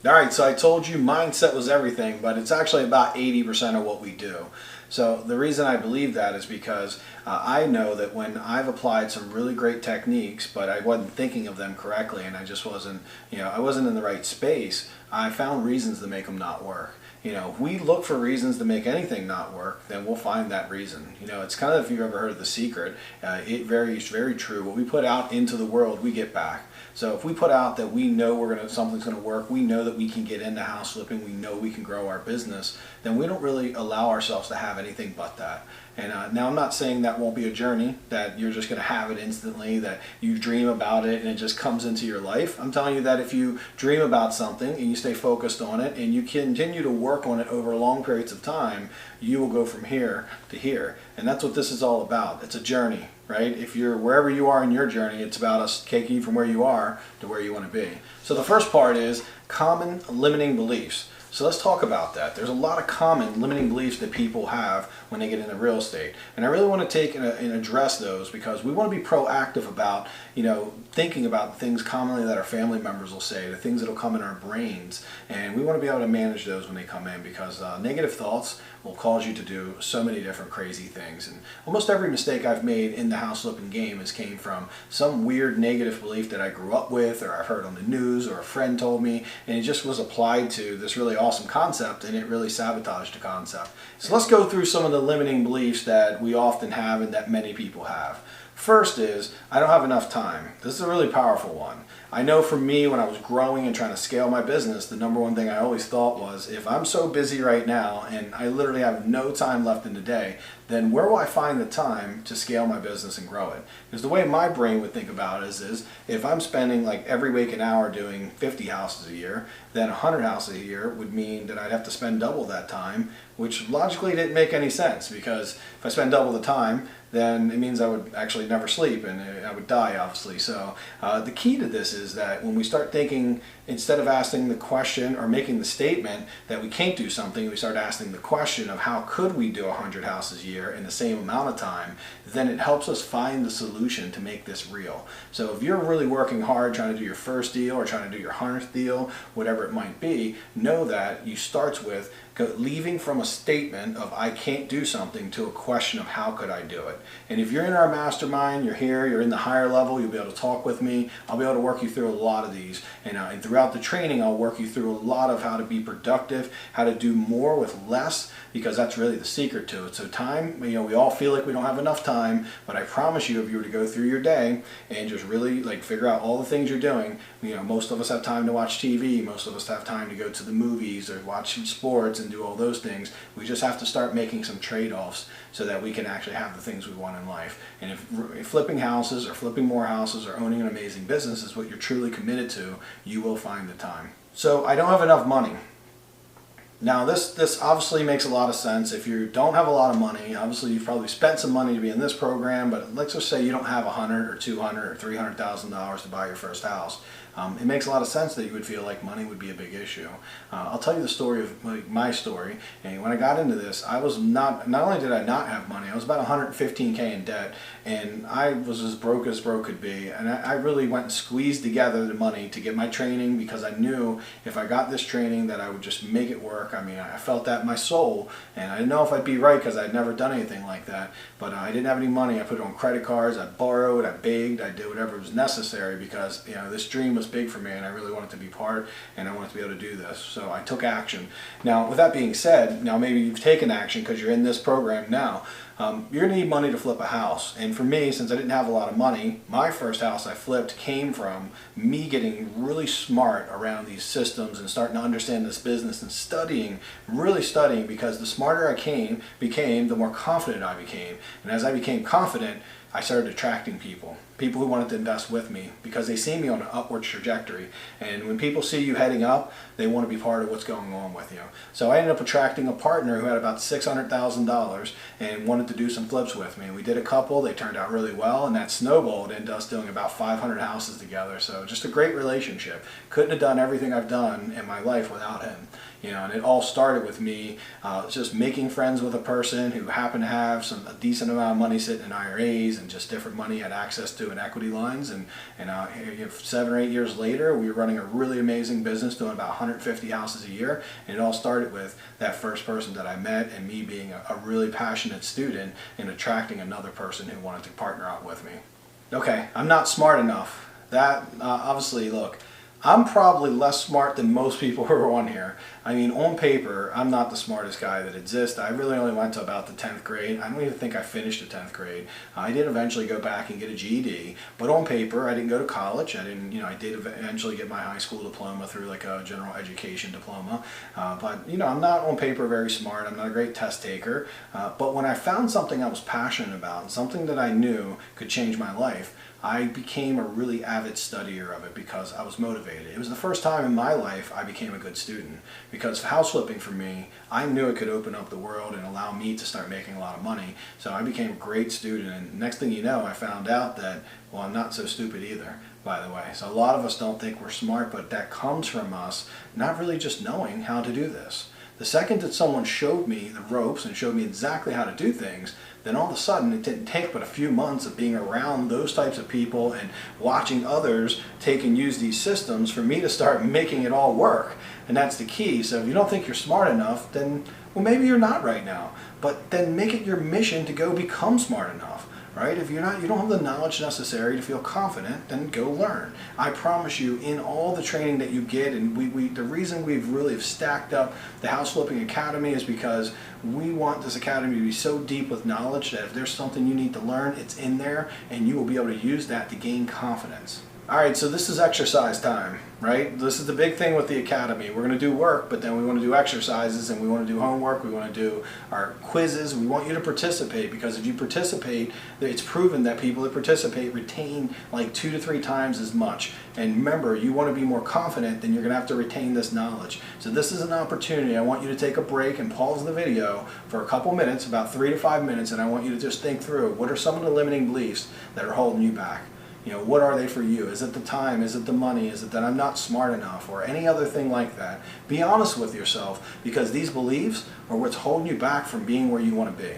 All right, so I told you mindset was everything, but it's actually about 80% of what we do. So the reason I believe that is because I know that when I've applied some really great techniques, but I wasn't thinking of them correctly, and I just wasn't, I wasn't in the right space, I found reasons to make them not work. If we look for reasons to make anything not work, then we'll find that reason. It's kind of, if you've ever heard of The Secret, it's very true. What we put out into the world, we get back. So if we put out that we know something's gonna work, we know that we can get into house flipping, we know we can grow our business, then we don't really allow ourselves to have anything but that. And now I'm not saying that won't be a journey, that you're just going to have it instantly, that you dream about it and it just comes into your life. I'm telling you that if you dream about something and you stay focused on it and you continue to work on it over long periods of time, you will go from here to here. And that's what this is all about. It's a journey, right? If you're wherever you are in your journey, it's about us taking you from where you are to where you want to be. So the first part is common limiting beliefs. So let's talk about that. There's a lot of common limiting beliefs that people have when they get into real estate. And I really want to take and address those because we want to be proactive about, thinking about things commonly that our family members will say, the things that will come in our brains. And we want to be able to manage those when they come in because negative thoughts will cause you to do so many different crazy things. And almost every mistake I've made in the house flipping game has came from some weird negative belief that I grew up with or I've heard on the news or a friend told me, and it just was applied to this really awesome concept and it really sabotaged the concept. So let's go through some of the limiting beliefs that we often have and that many people have. First is, I don't have enough time. This is a really powerful one. I know for me, when I was growing and trying to scale my business, the number one thing I always thought was, if I'm so busy right now and I literally have no time left in the day, then where will I find the time to scale my business and grow it? Because the way my brain would think about it is if I'm spending like every week an hour doing 50 houses a year, then 100 houses a year would mean that I'd have to spend double that time, which logically didn't make any sense because if I spend double the time, then it means I would actually never sleep and I would die, obviously. So the key to this is that when we start thinking, instead of asking the question or making the statement that we can't do something, we start asking the question of how could we do 100 houses a year in the same amount of time, then it helps us find the solution to make this real. So if you're really working hard trying to do your first deal or trying to do your 100th deal, whatever it might be, know that you start with leaving from a statement of I can't do something to a question of how could I do it. And if you're in our mastermind, you're here, you're in the higher level, you'll be able to talk with me. I'll be able to work you through a lot of these. And throughout the training, I'll work you through a lot of how to be productive, how to do more with less, because that's really the secret to it. So time, we all feel like we don't have enough time, but I promise you, if you were to go through your day and just really figure out all the things you're doing, most of us have time to watch TV, most of us have time to go to the movies or watch sports and do all those things. We just have to start making some trade-offs so that we can actually have the things we want in life. And if flipping houses or flipping more houses or owning an amazing business is what you're truly committed to, you will find the time. So I don't have enough money. Now this obviously makes a lot of sense. If you don't have a lot of money, obviously you've probably spent some money to be in this program, but let's just say you don't have $100 or $200 or $300,000 to buy your first house. It makes a lot of sense that you would feel like money would be a big issue. I'll tell you the story of my story. And when I got into this, I was not only did I not have money, I was about $115K in debt, and I was as broke could be. And I really went and squeezed together the money to get my training because I knew if I got this training that I would just make it work. I mean, I felt that in my soul, and I didn't know if I'd be right because I'd never done anything like that. But I didn't have any money. I put it on credit cards. I borrowed. I begged. I did whatever was necessary because this dream was big for me and I really wanted to be part and I wanted to be able to do this. So I took action. Now with that being said, now maybe you've taken action because you're in this program now. You're going to need money to flip a house. And for me, since I didn't have a lot of money, my first house I flipped came from me getting really smart around these systems and starting to understand this business and really studying, because the smarter I became, the more confident I became. And as I became confident, I started attracting people who wanted to invest with me because they see me on an upward trajectory. And when people see you heading up, they want to be part of what's going on with you. So I ended up attracting a partner who had about $600,000 and wanted to do some flips with me. We did a couple, they turned out really well, and that snowballed into us doing about 500 houses together. So just a great relationship. Couldn't have done everything I've done in my life without him. And it all started with me just making friends with a person who happened to have a decent amount of money sitting in IRAs and just different money had access to and equity lines. And 7 or 8 years later, we were running a really amazing business doing about 150 houses a year. And it all started with that first person that I met and me being a really passionate student and attracting another person who wanted to partner up with me. Okay, I'm not smart enough. That, obviously, look, I'm probably less smart than most people who are on here. I mean, on paper, I'm not the smartest guy that exists. I really only went to about the 10th grade. I don't even think I finished the 10th grade. I did eventually go back and get a GED, but on paper, I didn't go to college. I didn't, I did eventually get my high school diploma through like a general education diploma. But, I'm not on paper very smart. I'm not a great test taker. But when I found something I was passionate about, something that I knew could change my life, I became a really avid studier of it because I was motivated. It was the first time in my life I became a good student, because house flipping for me, I knew it could open up the world and allow me to start making a lot of money. So I became a great student, and next thing you know, I found out that, well, I'm not so stupid either, by the way. So a lot of us don't think we're smart, but that comes from us not really just knowing how to do this. The second that someone showed me the ropes and showed me exactly how to do things, then all of a sudden it didn't take but a few months of being around those types of people and watching others take and use these systems for me to start making it all work. And that's the key. So if you don't think you're smart enough, then, well, maybe you're not right now. But then make it your mission to go become smart enough. Right? If you don't have the knowledge necessary to feel confident, then go learn. I promise you, in all the training that you get, and the reason we've really stacked up the House Flipping Academy is because we want this academy to be so deep with knowledge that if there's something you need to learn, it's in there, and you will be able to use that to gain confidence. Alright, so this is exercise time, right? This is the big thing with the academy. We're going to do work, but then we want to do exercises, and we want to do homework, we want to do our quizzes. We want you to participate, because if you participate, it's proven that people that participate retain like 2 to 3 times as much. And remember, you want to be more confident, then you're going to have to retain this knowledge. So this is an opportunity. I want you to take a break and pause the video for a couple minutes, about 3 to 5 minutes, and I want you to just think through what are some of the limiting beliefs that are holding you back. What are they for you? Is it the time? Is it the money? Is it that I'm not smart enough? Or any other thing like that? Be honest with yourself, because these beliefs are what's holding you back from being where you want to be.